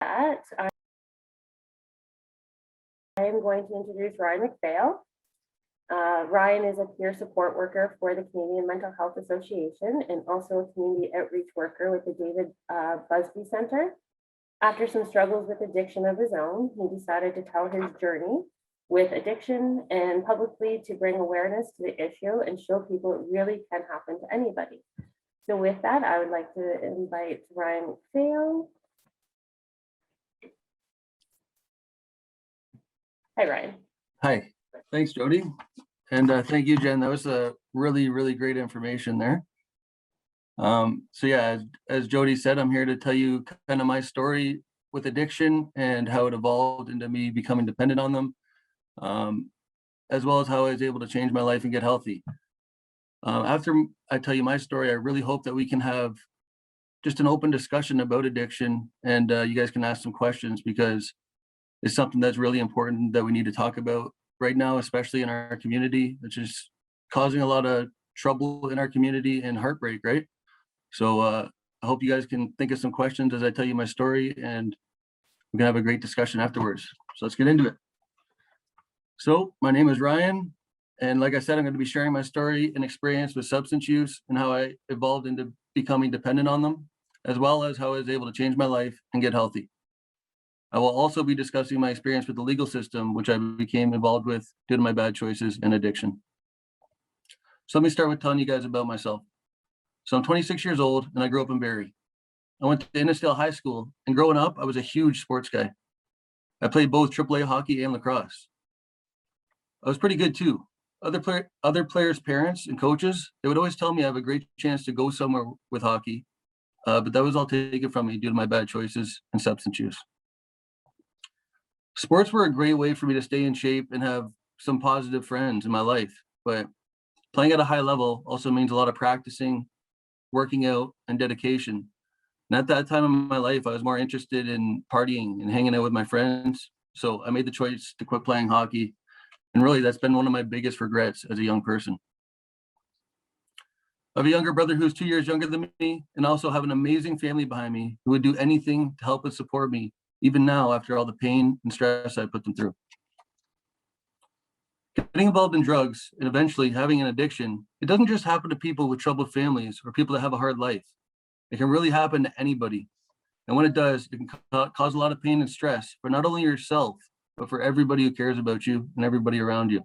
that, I am going to introduce Ryan McPhail. Ryan is a peer support worker for the Canadian Mental Health Association and also a community outreach worker with the David Busby Centre. After some struggles with addiction of his own, he decided to tell his journey with addiction and publicly to bring awareness to the issue and show people it really can happen to anybody. So with that, I would like to invite Ryan McPhail. Hi, Ryan. Hi, thanks, Jody. And thank you, Jen. That was a really great information there. So yeah, as Jody said, I'm here to tell you kind of my story with addiction and how it evolved into me becoming dependent on them, as well as how I was able to change my life and get healthy. After I tell you my story, I really hope that we can have just an open discussion about addiction, and you guys can ask some questions because it's something that's really important that we need to talk about right now, especially in our community, which is causing a lot of trouble in our community and heartbreak, right? So I hope you guys can think of some questions as I tell you my story, and we can have a great discussion afterwards. So let's get into it. So my name is Ryan, and like I said, I'm going to be sharing my story and experience with substance use and how I evolved into becoming dependent on them, as well as how I was able to change my life and get healthy. I will also be discussing my experience with the legal system, which I became involved with due to my bad choices and addiction. So let me start with telling you guys about myself. So I'm 26 years old and I grew up in Barrie. I went to Innisfail High School, and growing up, I was a huge sports guy. I played both AAA hockey and lacrosse. I was pretty good too. Other players' parents and coaches, they would always tell me I have a great chance to go somewhere with hockey, but that was all taken from me due to my bad choices and substance use. Sports were a great way for me to stay in shape and have some positive friends in my life, but playing at a high level also means a lot of practicing, working out, and dedication. And at that time in my life, I was more interested in partying and hanging out with my friends. So I made the choice to quit playing hockey. And really, that's been one of my biggest regrets as a young person. I have a younger brother who's 2 years younger than me, and also have an amazing family behind me who would do anything to help and support me, even now after all the pain and stress I put them through. Getting involved in drugs and eventually having an addiction, it doesn't just happen to people with troubled families or people that have a hard life. It can really happen to anybody. And when it does, it can cause a lot of pain and stress for not only yourself, but for everybody who cares about you and everybody around you.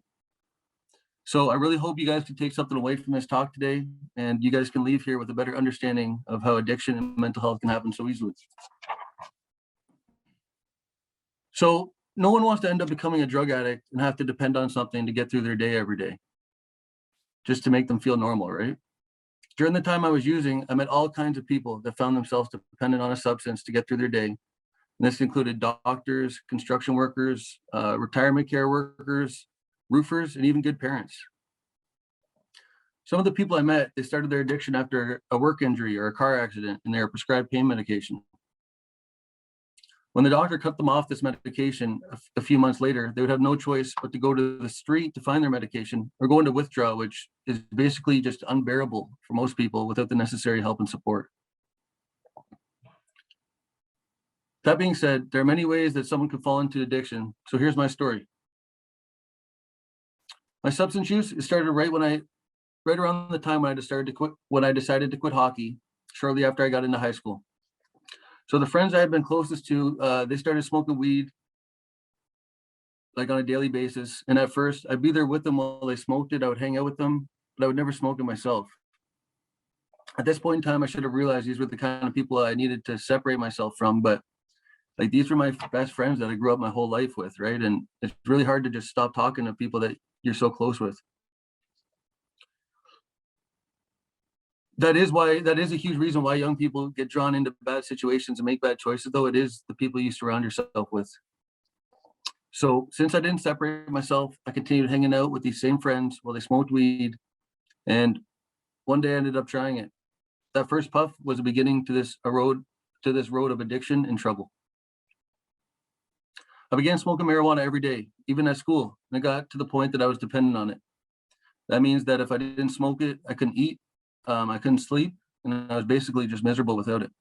So I really hope you guys can take something away from this talk today, and you guys can leave here with a better understanding of how addiction and mental health can happen so easily. So no one wants to end up becoming a drug addict and have to depend on something to get through their day every day, just to make them feel normal, right? During the time I was using, I met all kinds of people that found themselves dependent on a substance to get through their day. And this included doctors, construction workers, retirement care workers, roofers, and even good parents. Some of the people I met, they started their addiction after a work injury or a car accident, and they were prescribed pain medication. When the doctor cut them off this medication a few months later, they would have no choice but to go to the street to find their medication or go into withdrawal, which is basically just unbearable for most people without the necessary help and support. That being said, there are many ways that someone can fall into addiction. So here's my story. My substance use started right around the time when I decided to quit hockey, shortly after I got into high school. So the friends I had been closest to, they started smoking weed like on a daily basis. And at first I'd be there with them while they smoked it. I would hang out with them, but I would never smoke it myself. At this point in time, I should have realized these were the kind of people I needed to separate myself from, but like these were my best friends that I grew up my whole life with, right? And it's really hard to just stop talking to people that you're so close with. That is a huge reason why young people get drawn into bad situations and make bad choices, though. It is the people you surround yourself with. So since I didn't separate myself, I continued hanging out with these same friends while they smoked weed. And one day I ended up trying it. That first puff was the beginning to this road of addiction and trouble. I began smoking marijuana every day, even at school, and it got to the point that I was dependent on it. That means that if I didn't smoke it, I couldn't eat, I couldn't sleep, and I was basically just miserable without it.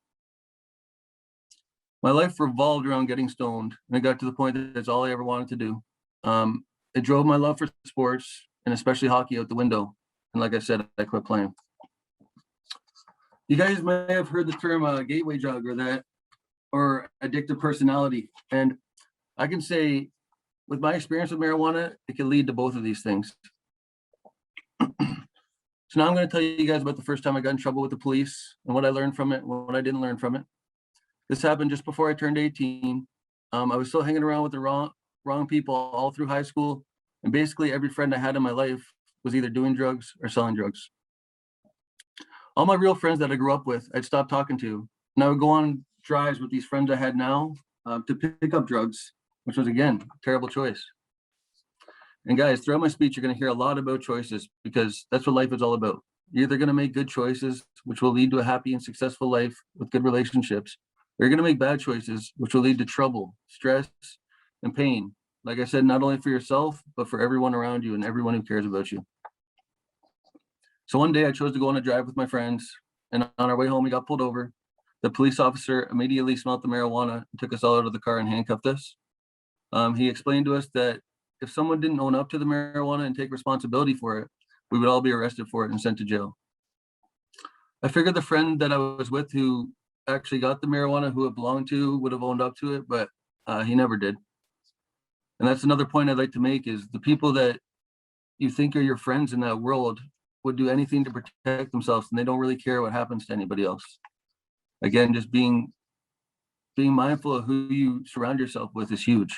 My life revolved around getting stoned, and it got to the point that that's all I ever wanted to do. It drove my love for sports, and especially hockey, out the window. And like I said, I quit playing. You guys may have heard the term gateway drug or addictive personality. And I can say, with my experience with marijuana, it can lead to both of these things. So now I'm going to tell you guys about the first time I got in trouble with the police and what I learned from it, what I didn't learn from it. This happened just before I turned 18. I was still hanging around with the wrong people all through high school. And basically every friend I had in my life was either doing drugs or selling drugs. All my real friends that I grew up with, I'd stop talking to. And I would go on drives with these friends I had now to pick up drugs, which was, again, a terrible choice. And guys, throughout my speech, you're going to hear a lot about choices, because that's what life is all about. You're either going to make good choices, which will lead to a happy and successful life with good relationships, or you're going to make bad choices, which will lead to trouble, stress, and pain. Like I said, not only for yourself, but for everyone around you and everyone who cares about you. So one day I chose to go on a drive with my friends, and on our way home, we got pulled over. The police officer immediately smelled the marijuana and took us all out of the car and handcuffed us. He explained to us that if someone didn't own up to the marijuana and take responsibility for it, we would all be arrested for it and sent to jail. I figured the friend that I was with who actually got the marijuana, who it belonged to, would have owned up to it, but he never did. And that's another point I'd like to make, is the people that you think are your friends in that world would do anything to protect themselves, and they don't really care what happens to anybody else. Again, just being mindful of who you surround yourself with is huge.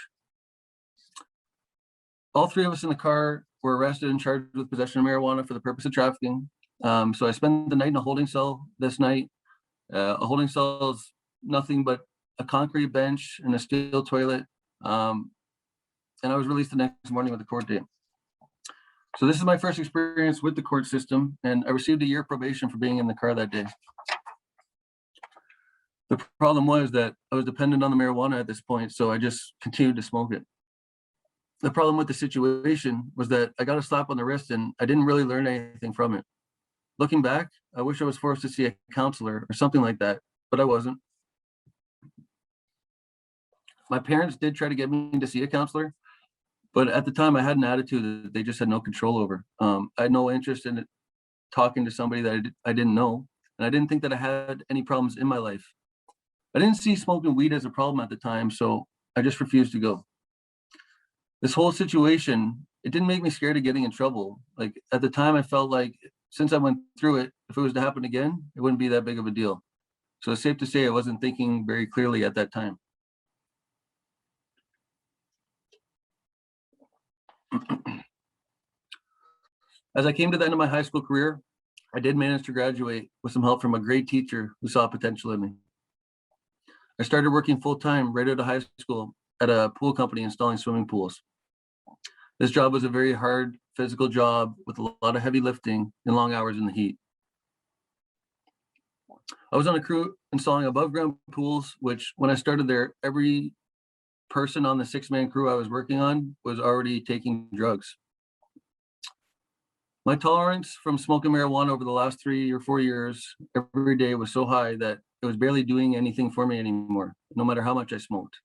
All three of us in the car were arrested and charged with possession of marijuana for the purpose of trafficking. So I spent the night in a holding cell this night. A holding cell is nothing but a concrete bench and a steel toilet. And I was released the next morning with a court date. So this is my first experience with the court system, and I received a year probation for being in the car that day. The problem was that I was dependent on the marijuana at this point, so I just continued to smoke it. The problem with the situation was that I got a slap on the wrist and I didn't really learn anything from it. Looking back, I wish I was forced to see a counselor or something like that, but I wasn't. My parents did try to get me to see a counselor, but at the time I had an attitude that they just had no control over. I had no interest in talking to somebody that I didn't know, and I didn't think that I had any problems in my life. I didn't see smoking weed as a problem at the time, so I just refused to go. This whole situation, it didn't make me scared of getting in trouble. Like, at the time, I felt like since I went through it, if it was to happen again, it wouldn't be that big of a deal. So it's safe to say I wasn't thinking very clearly at that time. As I came to the end of my high school career, I did manage to graduate with some help from a great teacher who saw potential in me. I started working full-time right out of high school at a pool company installing swimming pools. This job was a very hard physical job with a lot of heavy lifting and long hours in the heat. I was on a crew installing above ground pools, which when I started there, every person on the 6-man crew I was working on was already taking drugs. My tolerance from smoking marijuana over the last 3 or 4 years every day was so high that it was barely doing anything for me anymore, no matter how much I smoked.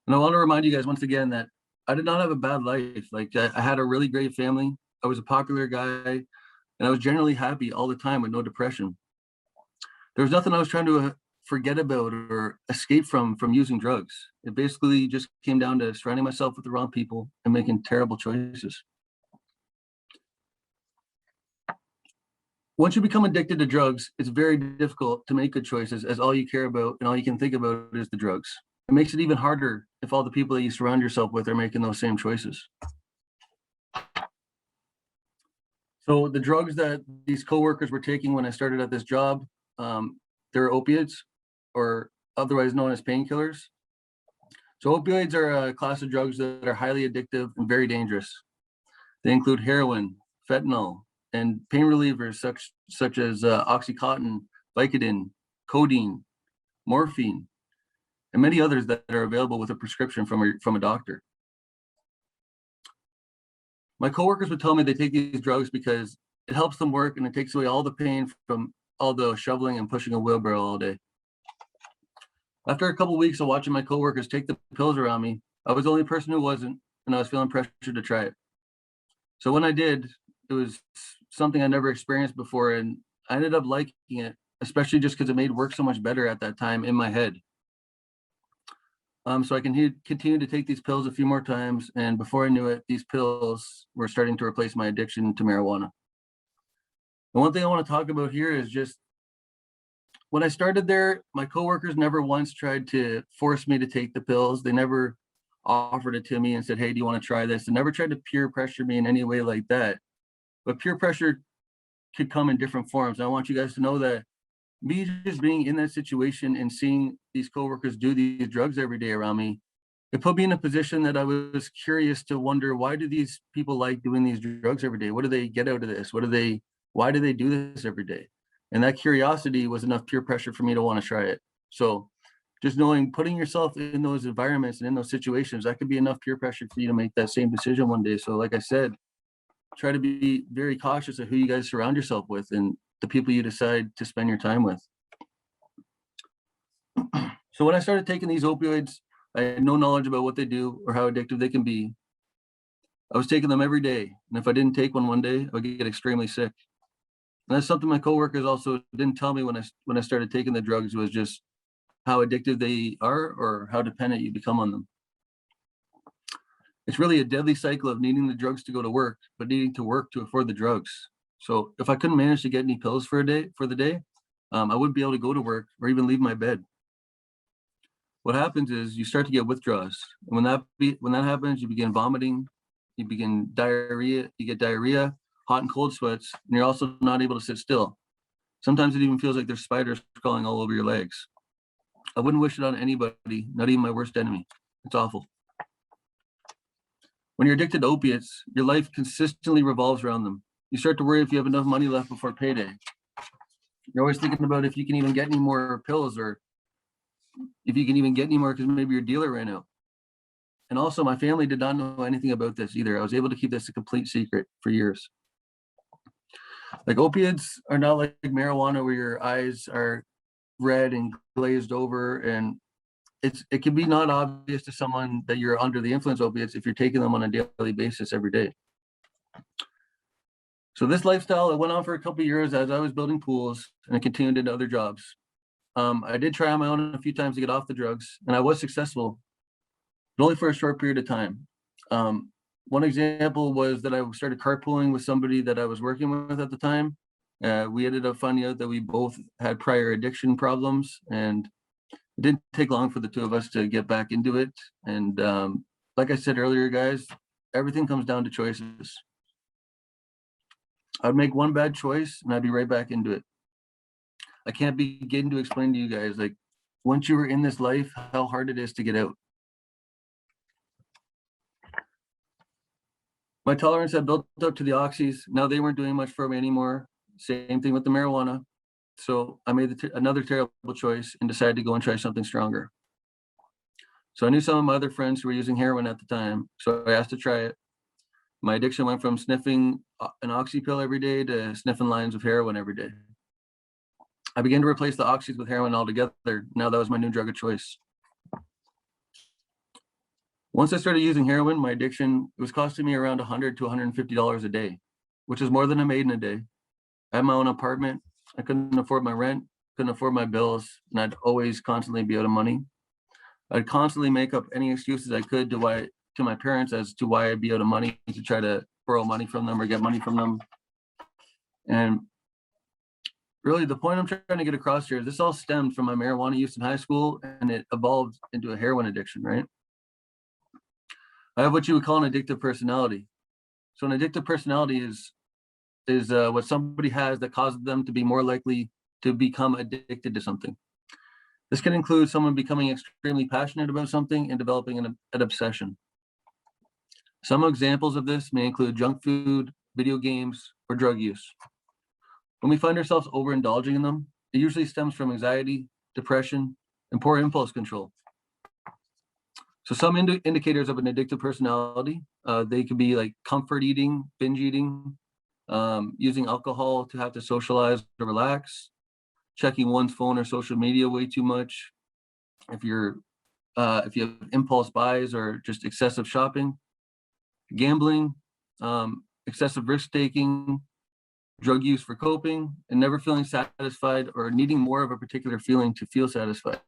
And I want to remind you guys once again that I did not have a bad life. Like, I had a really great family. I was a popular guy, and I was generally happy all the time with no depression. There was nothing I was trying to forget about or escape from using drugs. It basically just came down to surrounding myself with the wrong people and making terrible choices. Once you become addicted to drugs, it's very difficult to make good choices, as all you care about and all you can think about is the drugs. It makes it even harder if all the people that you surround yourself with are making those same choices. So the drugs that these coworkers were taking when I started at this job, they're opiates, or otherwise known as painkillers. So opioids are a class of drugs that are highly addictive and very dangerous. They include heroin, fentanyl, and pain relievers such as Oxycontin, Vicodin, codeine, morphine, and many others that are available with a prescription from a doctor. My coworkers would tell me they take these drugs because it helps them work and it takes away all the pain from all the shoveling and pushing a wheelbarrow all day. After a couple of weeks of watching my coworkers take the pills around me, I was the only person who wasn't, and I was feeling pressured to try it. So when I did, it was something I never experienced before, and I ended up liking it, especially just because it made work so much better at that time in my head. So I continued to take these pills a few more times, and before I knew it, these pills were starting to replace my addiction to marijuana. The one thing I want to talk about here is just when I started there, my coworkers never once tried to force me to take the pills. They never offered it to me and said, "Hey, do you want to try this?" They never tried to peer pressure me in any way like that. But peer pressure could come in different forms. And I want you guys to know that me just being in that situation and seeing these coworkers do these drugs every day around me, it put me in a position that I was curious to wonder, why do these people like doing these drugs every day? What do they get out of this? Why do they do this every day? And that curiosity was enough peer pressure for me to want to try it. So just knowing, putting yourself in those environments and in those situations, that could be enough peer pressure for you to make that same decision one day. So like I said, try to be very cautious of who you guys surround yourself with and the people you decide to spend your time with. So when I started taking these opioids, I had no knowledge about what they do or how addictive they can be. I was taking them every day, and if I didn't take one day, I would get extremely sick. And that's something my coworkers also didn't tell me when I started taking the drugs, was just how addictive they are or how dependent you become on them. It's really a deadly cycle of needing the drugs to go to work, but needing to work to afford the drugs. So if I couldn't manage to get any pills for the day, I wouldn't be able to go to work or even leave my bed. What happens is you start to get withdrawals, and when that happens, you begin vomiting, you begin diarrhea, you get diarrhea, hot and cold sweats, and you're also not able to sit still. Sometimes it even feels like there's spiders crawling all over your legs. I wouldn't wish it on anybody, not even my worst enemy. It's awful. When you're addicted to opiates, your life consistently revolves around them. You start to worry if you have enough money left before payday. You're always thinking about if you can even get any more pills, or if you can even get any more because maybe your dealer ran out. And also, my family did not know anything about this either. I was able to keep this a complete secret for years. Like, opiates are not like marijuana where your eyes are red and glazed over, and it can be not obvious to someone that you're under the influence of opiates if you're taking them on a daily basis every day. So this lifestyle, it went on for a couple of years as I was building pools, and it continued into other jobs. I did try on my own a few times to get off the drugs, and I was successful, but only for a short period of time. One example was that I started carpooling with somebody that I was working with at the time. We ended up finding out that we both had prior addiction problems, and it didn't take long for the two of us to get back into it. And like I said earlier, guys, everything comes down to choices. I'd make one bad choice and I'd be right back into it. I can't begin to explain to you guys, like, once you were in this life, how hard it is to get out. My tolerance had built up to the oxys. Now they weren't doing much for me anymore. Same thing with the marijuana. So I made another terrible choice and decided to go and try something stronger. So I knew some of my other friends who were using heroin at the time, so I asked to try it. My addiction went from sniffing an oxy pill every day to sniffing lines of heroin every day. I began to replace the oxys with heroin altogether. Now that was my new drug of choice. Once I started using heroin, my addiction was costing me around $100 to $150 a day, which is more than I made in a day. I had my own apartment. I couldn't afford my rent, couldn't afford my bills, and I'd always constantly be out of money. I'd constantly make up any excuses I could to my parents as to why I'd be out of money, to try to borrow money from them or get money from them. And really, the point I'm trying to get across here is this all stemmed from my marijuana use in high school, and it evolved into a heroin addiction, right? I have what you would call an addictive personality. So an addictive personality is what somebody has that causes them to be more likely to become addicted to something. This can include someone becoming extremely passionate about something and developing an obsession. Some examples of this may include junk food, video games, or drug use. When we find ourselves overindulging in them, it usually stems from anxiety, depression, and poor impulse control. So some indicators of an addictive personality, they could be like comfort eating, binge eating, using alcohol to have to socialize or relax, checking one's phone or social media way too much, if you have impulse buys or just excessive shopping, gambling, excessive risk taking, drug use for coping, and never feeling satisfied or needing more of a particular feeling to feel satisfied.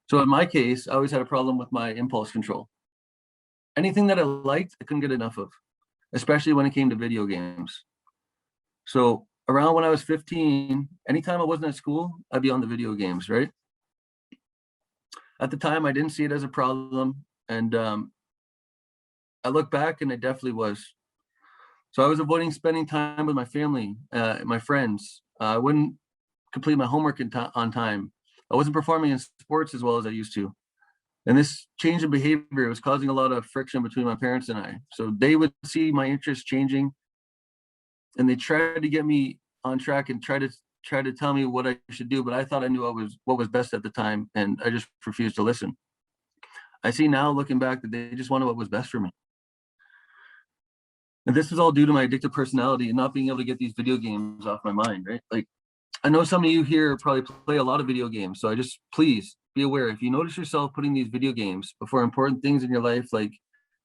So in my case, I always had a problem with my impulse control. Anything that I liked, I couldn't get enough of, especially when it came to video games. So around when I was 15, anytime I wasn't at school, I'd be on the video games, right? At the time, I didn't see it as a problem. And I look back and it definitely was. So I was avoiding spending time with my family, my friends. I wouldn't complete my homework on time. I wasn't performing in sports as well as I used to. And this change in behavior was causing a lot of friction between my parents and I. So they would see my interests changing and they tried to get me on track and try to tell me what I should do, but I thought I knew what was best at the time, and I just refused to listen. I see now, looking back, that they just wanted what was best for me. And this was all due to my addictive personality and not being able to get these video games off my mind, right? Like, I know some of you here probably play a lot of video games, so please be aware, if you notice yourself putting these video games before important things in your life, like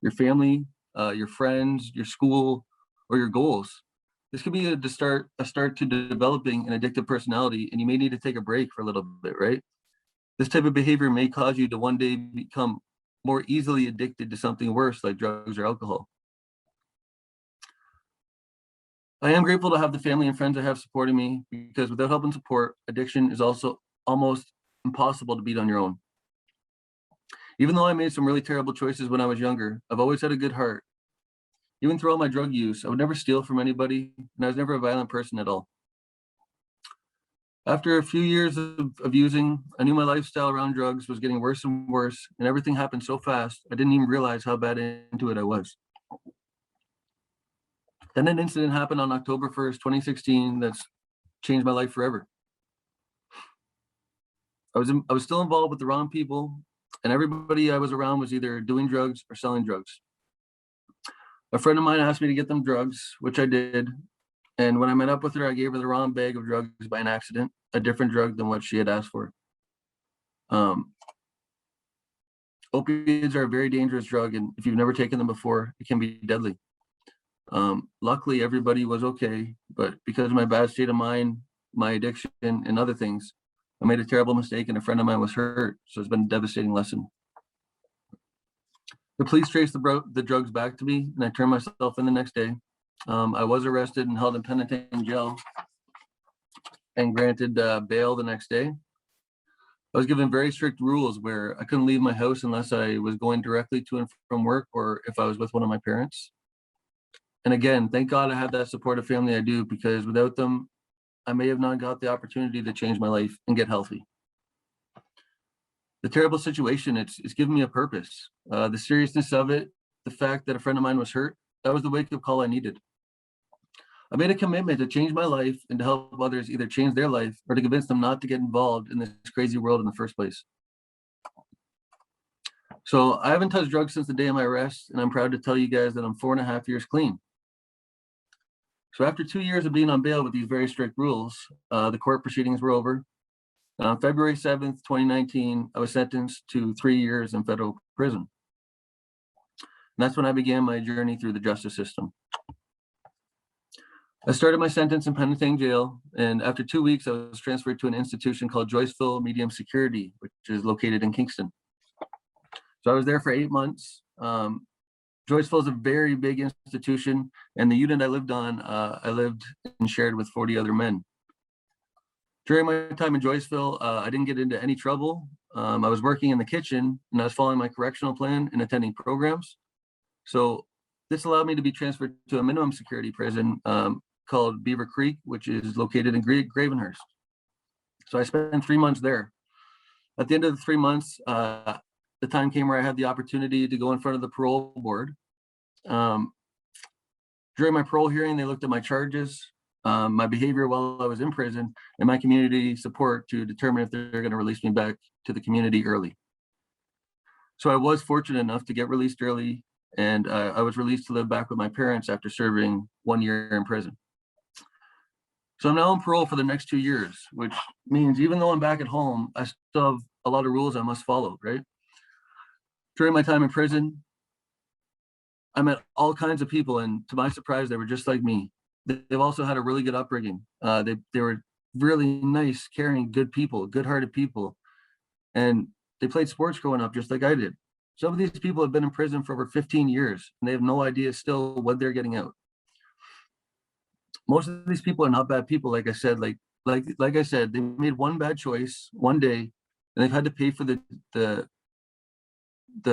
your family, your friends, your school, or your goals, this could be a start to developing an addictive personality, and you may need to take a break for a little bit, right? This type of behavior may cause you to one day become more easily addicted to something worse, like drugs or alcohol. I am grateful to have the family and friends I have supporting me, because without help and support, addiction is also almost impossible to beat on your own. Even though I made some really terrible choices when I was younger, I've always had a good heart. Even through all my drug use, I would never steal from anybody, and I was never a violent person at all. After a few years of using, I knew my lifestyle around drugs was getting worse and worse, and everything happened so fast, I didn't even realize how bad into it I was. Then an incident happened on October 1st, 2016, that's changed my life forever. I was still involved with the wrong people, and everybody I was around was either doing drugs or selling drugs. A friend of mine asked me to get them drugs, which I did. And when I met up with her, I gave her the wrong bag of drugs by an accident, a different drug than what she had asked for. Opioids are a very dangerous drug, and if you've never taken them before, it can be deadly. Luckily, everybody was okay, but because of my bad state of mind, my addiction, and other things, I made a terrible mistake, and a friend of mine was hurt. So it's been a devastating lesson. The police traced the drugs back to me, and I turned myself in the next day. I was arrested and held in penitentiary jail and granted bail the next day. I was given very strict rules where I couldn't leave my house unless I was going directly to and from work, or if I was with one of my parents. And again, thank God I have that supportive family I do, because without them, I may have not got the opportunity to change my life and get healthy. The terrible situation, it's given me a purpose. The seriousness of it, the fact that a friend of mine was hurt, that was the wake-up call I needed. I made a commitment to change my life and to help others either change their life or to convince them not to get involved in this crazy world in the first place. So I haven't touched drugs since the day of my arrest, and I'm proud to tell you guys that I'm 4.5 years clean. So after 2 years of being on bail with these very strict rules, the court proceedings were over. And on February 7th, 2019, I was sentenced to 3 years in federal prison. And that's when I began my journey through the justice system. I started my sentence in penitentiary jail, and after 2 weeks, I was transferred to an institution called Joyceville Medium Security, which is located in Kingston. So I was there for 8 months. Joyceville is a very big institution, and the unit I lived on, I lived and shared with 40 other men. During my time in Joyceville, I didn't get into any trouble. I was working in the kitchen, and I was following my correctional plan and attending programs. So this allowed me to be transferred to a minimum security prison called Beaver Creek, which is located in Gravenhurst. So I spent 3 months there. At the end of the 3 months, the time came where I had the opportunity to go in front of the parole board. During my parole hearing, they looked at my charges, my behavior while I was in prison, and my community support to determine if they're going to release me back to the community early. So I was fortunate enough to get released early, and I was released to live back with my parents after serving 1 year in prison. So I'm now on parole for the next 2 years, which means even though I'm back at home, I still have a lot of rules I must follow, right? During my time in prison, I met all kinds of people, and to my surprise, they were just like me. They've also had a really good upbringing. They were really nice, caring, good people, good-hearted people, and they played sports growing up just like I did. Some of these people have been in prison for over 15 years, and they have no idea still what they're getting out. Most of these people are not bad people, like I said. Like I said, they made one bad choice one day, and they've had to pay for the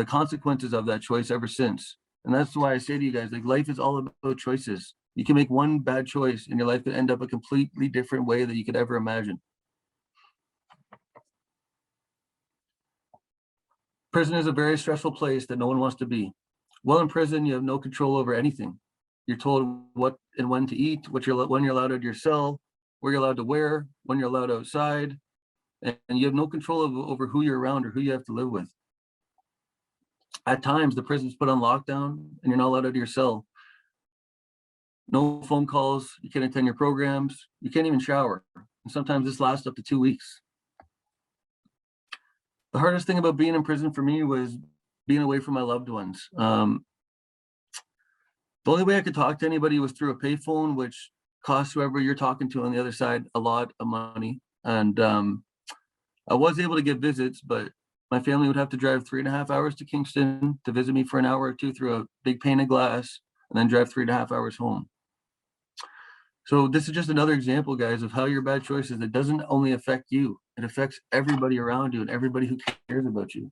consequences of that choice ever since. And that's why I say to you guys, like, life is all about choices. You can make one bad choice and your life could end up a completely different way that you could ever imagine. Prison is a very stressful place that no one wants to be. While in prison, you have no control over anything. You're told what and when to eat, when you're allowed out of your cell, where you're allowed to wear, when you're allowed outside, and you have no control over who you're around or who you have to live with. At times, the prison's put on lockdown and you're not allowed out of your cell. No phone calls, you can't attend your programs, you can't even shower. And sometimes this lasts up to 2 weeks. The hardest thing about being in prison for me was being away from my loved ones. The only way I could talk to anybody was through a payphone, which costs whoever you're talking to on the other side a lot of money. And I was able to get visits, but my family would have to drive 3.5 hours to Kingston to visit me for an hour or two through a big pane of glass, and then drive 3.5 hours home. So this is just another example, guys, of how your bad choices, it doesn't only affect you, it affects everybody around you and everybody who cares about you.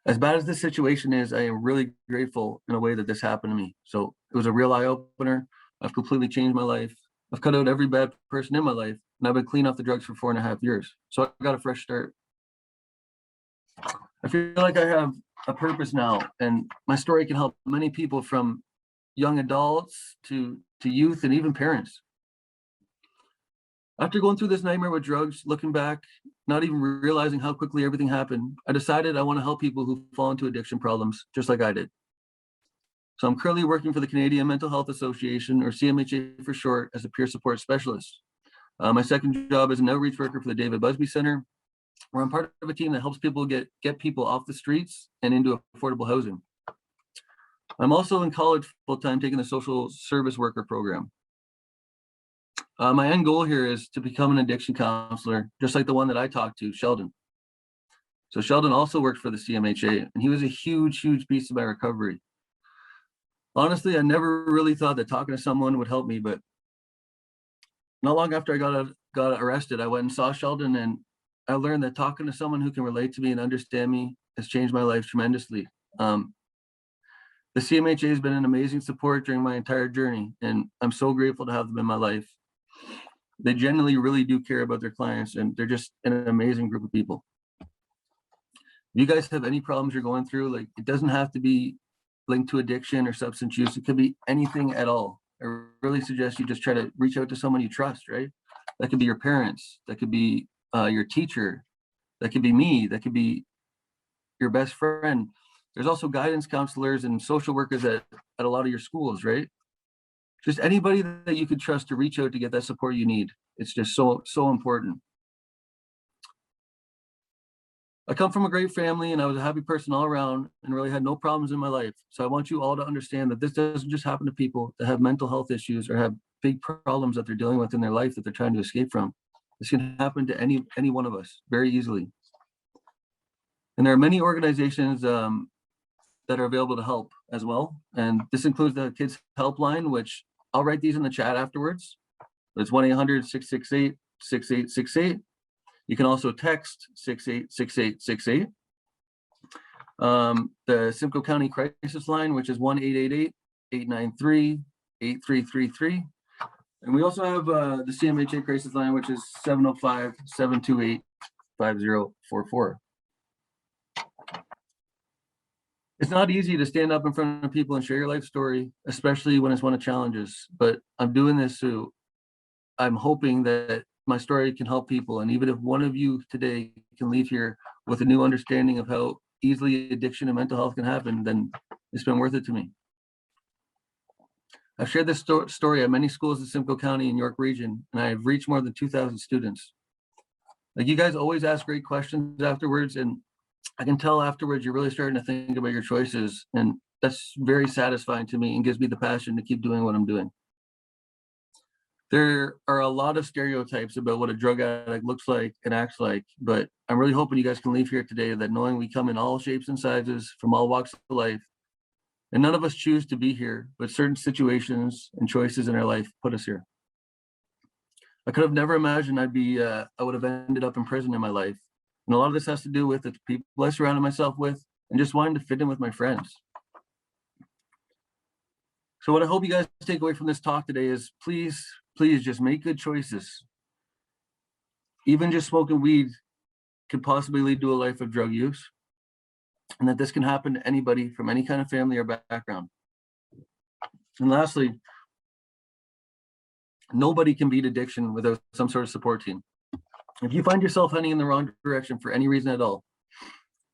As bad as this situation is, I am really grateful in a way that this happened to me. So it was a real eye opener. I've completely changed my life. I've cut out every bad person in my life, and I've been clean off the drugs for 4.5 years. So I got a fresh start. I feel like I have a purpose now, and my story can help many people, from young adults to youth and even parents. After going through this nightmare with drugs, looking back, not even realizing how quickly everything happened, I decided I want to help people who fall into addiction problems just like I did. So I'm currently working for the Canadian Mental Health Association, or CMHA for short, as a peer support specialist. My second job is an outreach worker for the David Busby Center, where I'm part of a team that helps people get people off the streets and into affordable housing. I'm also in college full-time taking the social service worker program. My end goal here is to become an addiction counselor, just like the one that I talked to, Sheldon. So Sheldon also worked for the CMHA, and he was a huge, huge piece of my recovery. Honestly, I never really thought that talking to someone would help me, but not long after I got arrested, I went and saw Sheldon, and I learned that talking to someone who can relate to me and understand me has changed my life tremendously. The CMHA has been an amazing support during my entire journey, and I'm so grateful to have them in my life. They genuinely really do care about their clients, and they're just an amazing group of people. If you guys have any problems you're going through, like, it doesn't have to be linked to addiction or substance use. It could be anything at all. I really suggest you just try to reach out to someone you trust, right? That could be your parents, that could be your teacher, that could be me, that could be your best friend. There's also guidance counselors and social workers at a lot of your schools, right? Just anybody that you could trust to reach out to get that support you need. It's just so important. I come from a great family, and I was a happy person all around and really had no problems in my life. So I want you all to understand that this doesn't just happen to people that have mental health issues or have big problems that they're dealing with in their life that they're trying to escape from. This can happen to any one of us very easily. And there are many organizations that are available to help as well. And this includes the Kids Helpline, which I'll write these in the chat afterwards. It's 1-800-668-6868. You can also text 686868. The Simcoe County Crisis Line, which is 1-888-893-8333. And we also have the CMHA Crisis Line, which is 705-728-5044. It's not easy to stand up in front of people and share your life story, especially when it's one of challenges, but I'm doing this so I'm hoping that my story can help people. And even if one of you today can leave here with a new understanding of how easily addiction and mental health can happen, then it's been worth it to me. I've shared this story at many schools in Simcoe County and York Region, and I've reached more than 2,000 students. Like, you guys always ask great questions afterwards, and I can tell afterwards you're really starting to think about your choices, and that's very satisfying to me and gives me the passion to keep doing what I'm doing. There are a lot of stereotypes about what a drug addict looks like and acts like, but I'm really hoping you guys can leave here today that knowing we come in all shapes and sizes from all walks of life, and none of us choose to be here, but certain situations and choices in our life put us here. I could have never imagined I would have ended up in prison in my life. And a lot of this has to do with the people I surrounded myself with and just wanting to fit in with my friends. So what I hope you guys take away from this talk today is please just make good choices. Even just smoking weed could possibly lead to a life of drug use, and that this can happen to anybody from any kind of family or background. And lastly, nobody can beat addiction without some sort of support team. If you find yourself heading in the wrong direction for any reason at all,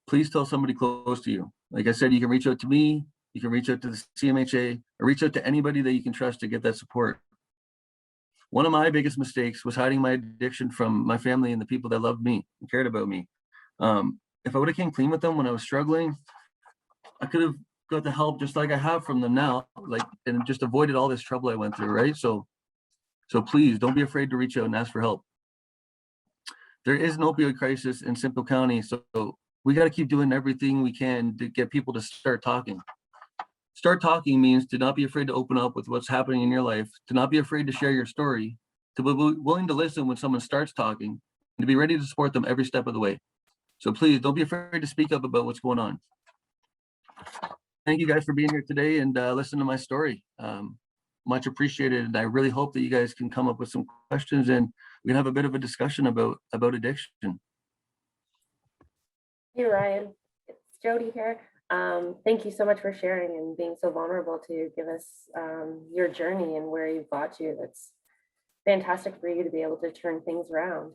please tell somebody close to you. Like I said, you can reach out to me, you can reach out to the CMHA, or reach out to anybody that you can trust to get that support. One of my biggest mistakes was hiding my addiction from my family and the people that loved me and cared about me. If I would have came clean with them when I was struggling, I could have got the help just like I have from them now, like, and just avoided all this trouble I went through, right? So please don't be afraid to reach out and ask for help. There is an opioid crisis in Simcoe County, so we got to keep doing everything we can to get people to start talking. Start talking means to not be afraid to open up with what's happening in your life, to not be afraid to share your story, to be willing to listen when someone starts talking, and to be ready to support them every step of the way. So please don't be afraid to speak up about what's going on. Thank you guys for being here today and listening to my story. Much appreciated. And I really hope that you guys can come up with some questions and we can have a bit of a discussion about addiction. Hey, Ryan, it's Jody here. Thank you so much for sharing and being so vulnerable to give us your journey and where you've got to. That's fantastic for you to be able to turn things around.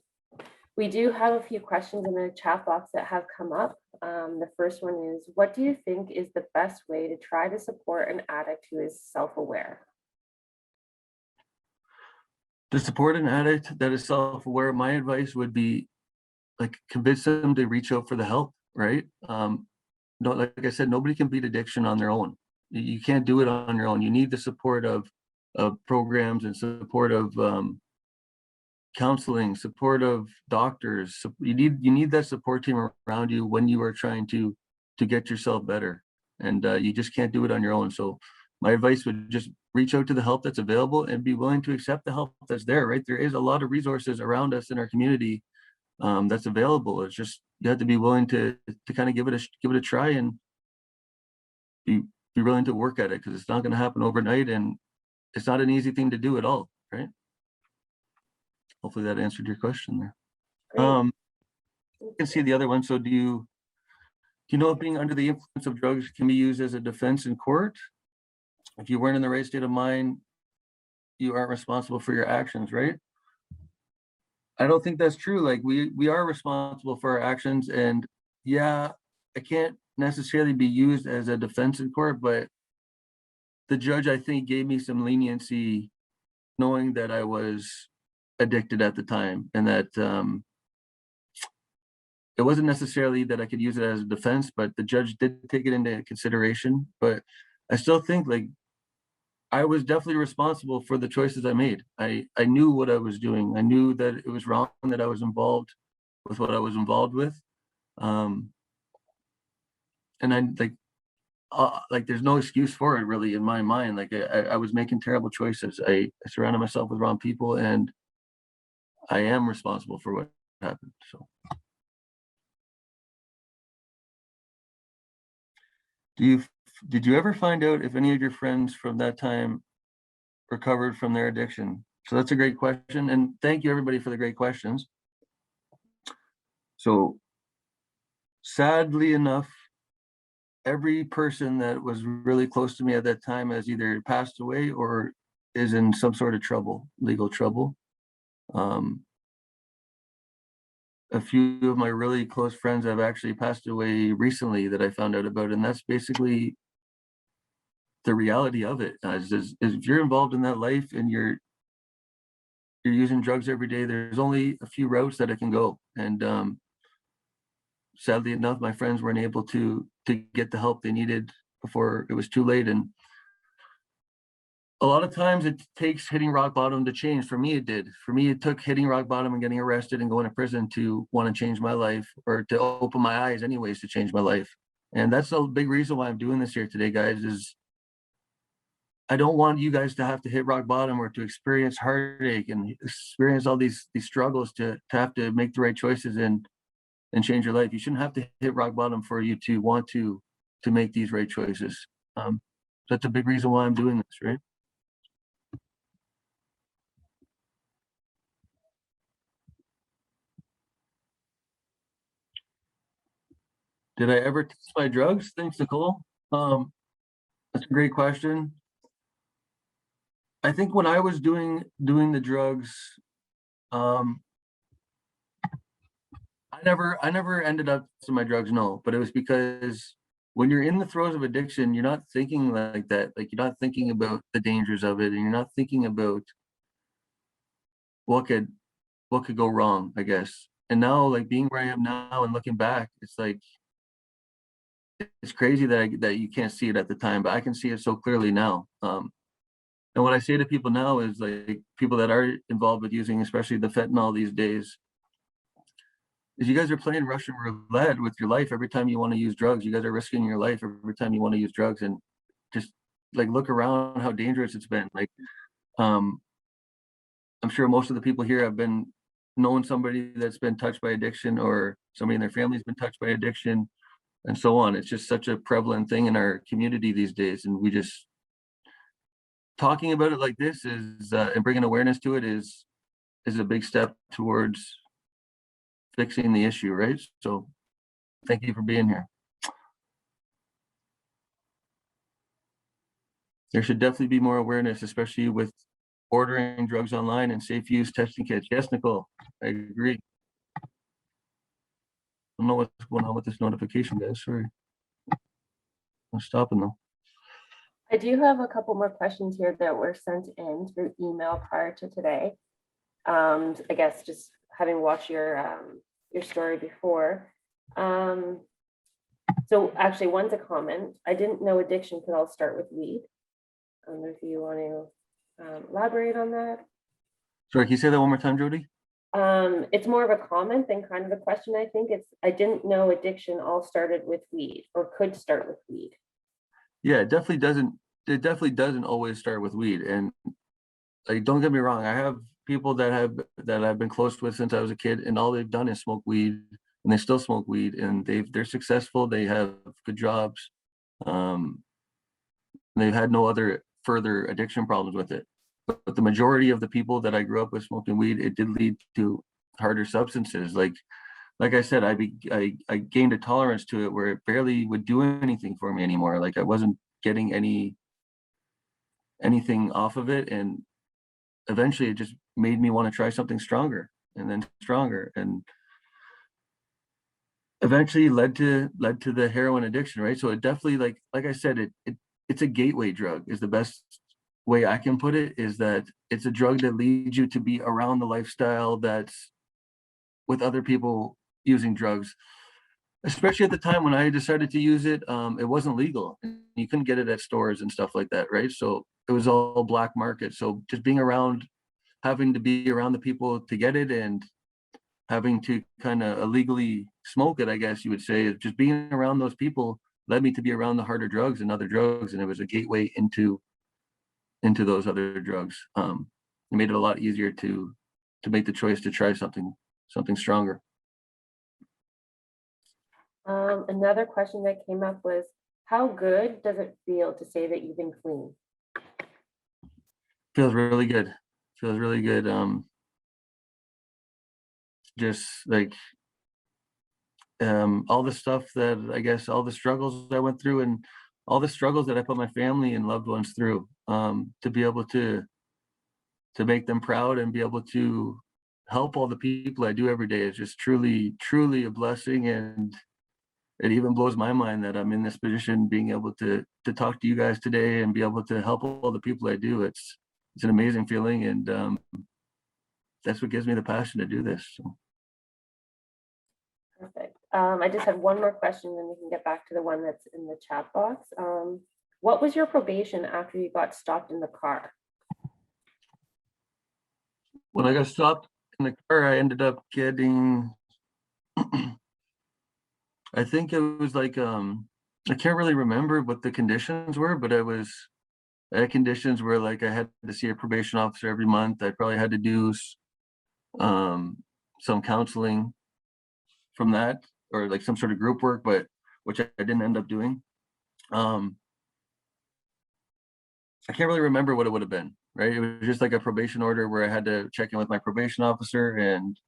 We do have a few questions in the chat box that have come up. The first one is, what do you think is the best way to try to support an addict who is self-aware? To support an addict that is self-aware, my advice would be, like, convince them to reach out for the help, right? No, like I said, nobody can beat addiction on their own. You can't do it on your own. You need the support of programs and support of counseling, support of doctors. So you need that support team around you when you are trying to get yourself better, and you just can't do it on your own. So my advice would just reach out to the help that's available and be willing to accept the help that's there, right? There is a lot of resources around us in our community that's available. It's just, you have to be willing to kind of give it a try and be willing to work at it, because it's not going to happen overnight and it's not an easy thing to do at all, right? Hopefully that answered your question there. Great. You can see the other one. So do you know if being under the influence of drugs can be used as a defense in court? If you weren't in the right state of mind, you aren't responsible for your actions, right? I don't think that's true. Like, we are responsible for our actions, and yeah, it can't necessarily be used as a defense in court, but the judge, I think, gave me some leniency knowing that I was addicted at the time, and that it wasn't necessarily that I could use it as a defense, but the judge did take it into consideration. But I still think, like, I was definitely responsible for the choices I made. I knew what I was doing. I knew that it was wrong, that I was involved with what I was involved with. And I like there's no excuse for it really in my mind. Like, I was making terrible choices. I surrounded myself with wrong people, and I am responsible for what happened. So did you ever find out if any of your friends from that time recovered from their addiction? So that's a great question. And thank you everybody for the great questions. So sadly enough, every person that was really close to me at that time has either passed away or is in some sort of trouble, legal trouble. A few of my really close friends have actually passed away recently that I found out about, and that's basically the reality of it. Is if you're involved in that life and you're using drugs every day, there's only a few routes that it can go. And sadly enough, my friends weren't able to get the help they needed before it was too late. And a lot of times it takes hitting rock bottom to change. For me, it did. For me, it took hitting rock bottom and getting arrested and going to prison to want to change my life, or to open my eyes anyways to change my life. And that's a big reason why I'm doing this here today, guys, is I don't want you guys to have to hit rock bottom or to experience heartache and experience all these struggles to have to make the right choices and change your life. You shouldn't have to hit rock bottom for you to want to make these right choices. That's a big reason why I'm doing this, right? Did I ever test my drugs? Thanks, Nicole. That's a great question. I think when I was doing the drugs, um, I never ended up to my drugs, no, but it was because when you're in the throes of addiction, you're not thinking like that. Like, you're not thinking about the dangers of it, and you're not thinking about what could go wrong, I guess. And now, like, being where I am now and looking back, it's like it's crazy that that you can't see it at the time, but I can see it so clearly now. And what I say to people now is, like, people that are involved with using, especially the fentanyl these days, is you guys are playing Russian roulette with your life every time you want to use drugs. You guys are risking your life every time you want to use drugs, and just like look around how dangerous it's been. Like, um, I'm sure most of the people here have been knowing somebody that's been touched by addiction, or somebody in their family's been touched by addiction, and so on. It's just such a prevalent thing in our community these days, and we just talking about it like this is and bringing awareness to it is a big step towards fixing the issue, right? So thank you for being here. There should definitely be more awareness, especially with ordering drugs online and safe use testing kits. Yes, Nicole, I agree. I don't know what's going on with this notification, guys. Sorry. I'm stopping though. I do have a couple more questions here that were sent in through email prior to today. I guess just having watched your story before. So actually, one's a comment. I didn't know addiction could all start with weed. I don't know if you want to elaborate on that. Sorry, can you say that one more time, Jody? It's more of a comment than kind of a question. I think I didn't know addiction all started with weed or could start with weed. Yeah, it definitely doesn't. It definitely doesn't always start with weed. And like, don't get me wrong, I have people that I've been close with since I was a kid, and all they've done is smoke weed, and they still smoke weed, and they're successful. They have good jobs. They've had no other further addiction problems with it. But the majority of the people that I grew up with smoking weed, it did lead to harder substances. Like I said, I gained a tolerance to it where it barely would do anything for me anymore. Like, I wasn't getting anything off of it, and eventually it just made me want to try something stronger, and then stronger, and eventually led to the heroin addiction, right? So it definitely, like I said, it's a gateway drug is the best way I can put it, is that it's a drug that leads you to be around the lifestyle that's with other people using drugs. Especially at the time when I decided to use it, it wasn't legal. You couldn't get it at stores and stuff like that, right? So it was all black market. So just being around, having to be around the people to get it, and having to kind of illegally smoke it, I guess you would say, is just being around those people led me to be around the harder drugs and other drugs, and it was a gateway into those other drugs. It made it a lot easier to make the choice to try something stronger. Another question that came up was, how good does it feel to say that you've been clean? Feels really good. Feels really good. Just like all the stuff that, I guess, all the struggles I went through, and all the struggles that I put my family and loved ones through, to be able to make them proud and be able to help all the people I do every day is just truly a blessing. And it even blows my mind that I'm in this position, being able to talk to you guys today and be able to help all the people I do. It's an amazing feeling, and that's what gives me the passion to do this. So. Perfect. I just had one more question, then we can get back to the one that's in the chat box. What was your probation after you got stopped in the car? When I got stopped in the car, I ended up getting, I think it was like, I can't really remember what the conditions were, but I had conditions where like I had to see a probation officer every month. I probably had to do some counseling from that, or like some sort of group work, but which I didn't end up doing. I can't really remember what it would have been, right? It was just like a probation order where I had to check in with my probation officer, and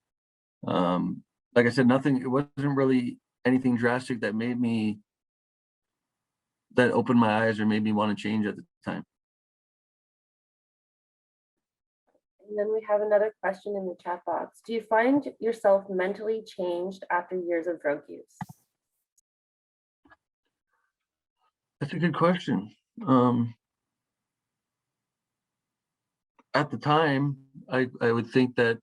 like I said, nothing, it wasn't really anything drastic that opened my eyes or made me want to change at the time. And then we have another question in the chat box. Do you find yourself mentally changed after years of drug use? That's a good question. At the time, I would think that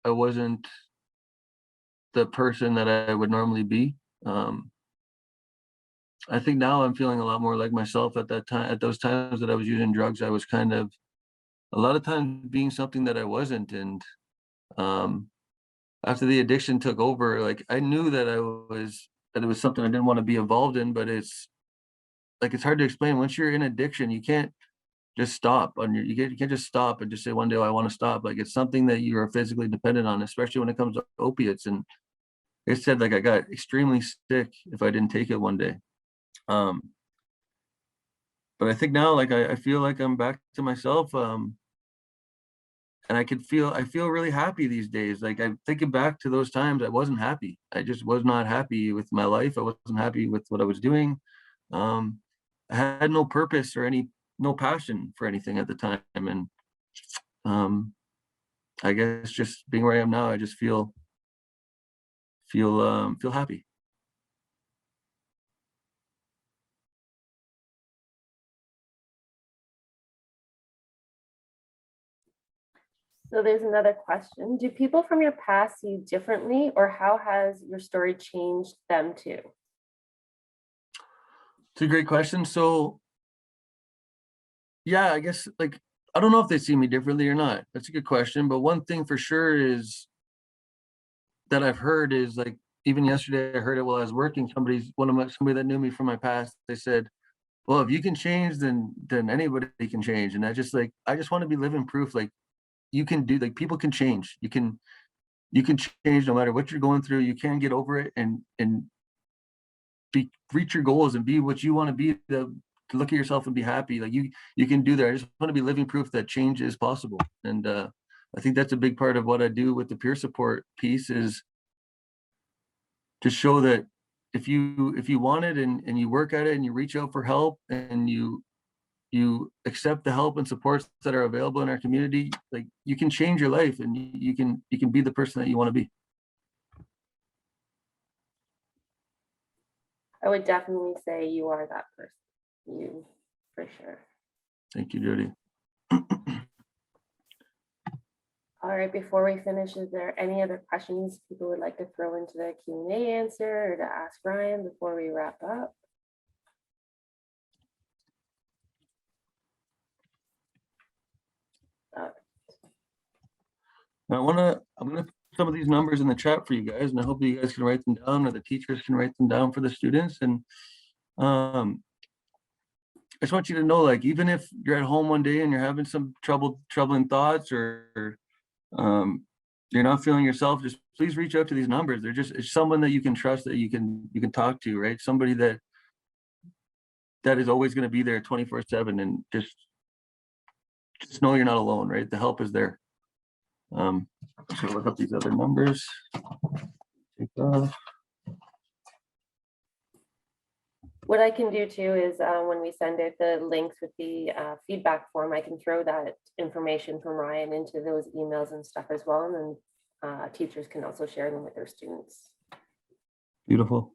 I wasn't the person that I would normally be. I think now I'm feeling a lot more like myself. At that time, at those times that I was using drugs, I was kind of a lot of times being something that I wasn't. And after the addiction took over, like I knew that it was something I didn't want to be involved in, but it's like it's hard to explain. Once you're in addiction, you can't just stop on your you can't just stop and just say one day, "Oh, I want to stop." Like it's something that you are physically dependent on, especially when it comes to opiates. And it said like I got extremely sick if I didn't take it one day. Um, but I think now like I feel like I'm back to myself. And I feel really happy these days. Like I'm thinking back to those times, I wasn't happy. I just was not happy with my life. I wasn't happy with what I was doing. Um, I had no purpose or no passion for anything at the time. And I guess just being where I am now, I just feel happy. So there's another question. Do people from your past see you differently, or how has your story changed them too? It's a great question. So yeah, I guess like I don't know if they see me differently or not. That's a good question. But one thing for sure is that I've heard is like even yesterday I heard it while I was working. Somebody that knew me from my past, they said, "Well, if you can change, then anybody can change." And I just want to be living proof like you can do like people can change. You can change no matter what you're going through. You can get over it and reach your goals and be what you want to be, to look at yourself and be happy. Like you can do that. I just want to be living proof that change is possible. And I think that's a big part of what I do with the peer support piece is to show that if you want it and you work at it and you reach out for help and you accept the help and supports that are available in our community, like you can change your life and you can be the person that you want to be. I would definitely say you are that person. You, for sure. Thank you, Jody. All right, before we finish, is there any other questions people would like to throw into the Q&A answer or to ask Ryan before we wrap up? I'm gonna put some of these numbers in the chat for you guys, and I hope you guys can write them down, or the teachers can write them down for the students. And I just want you to know, like, even if you're at home one day and you're having some troubling thoughts, or you're not feeling yourself, just please reach out to these numbers. It's someone that you can trust, that you can talk to, right? Somebody that is always going to be there 24/7, and just know you're not alone, right? The help is there. I'm just gonna look up these other numbers. Take off. What I can do too is when we send out the links with the feedback form, I can throw that information from Ryan into those emails and stuff as well. And then teachers can also share them with their students. Beautiful.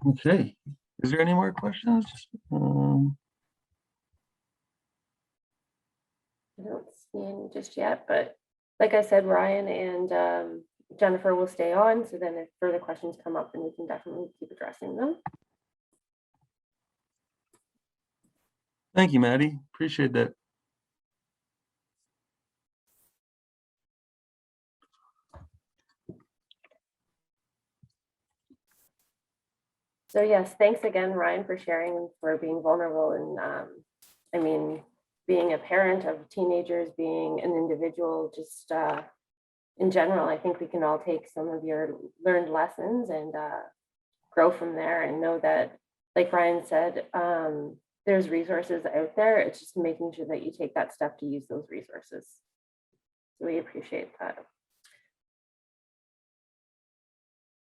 Okay, is there any more questions? I don't see any just yet, but like I said, Ryan and Jennifer will stay on. So then if further questions come up, then we can definitely keep addressing them. Thank you, Maddie. Appreciate that. So yes, thanks again, Ryan, for sharing and for being vulnerable. And I mean, being a parent of teenagers, being an individual, just in general, I think we can all take some of your learned lessons and grow from there and know that, like Ryan said, there's resources out there. It's just making sure that you take that step to use those resources. So we appreciate that.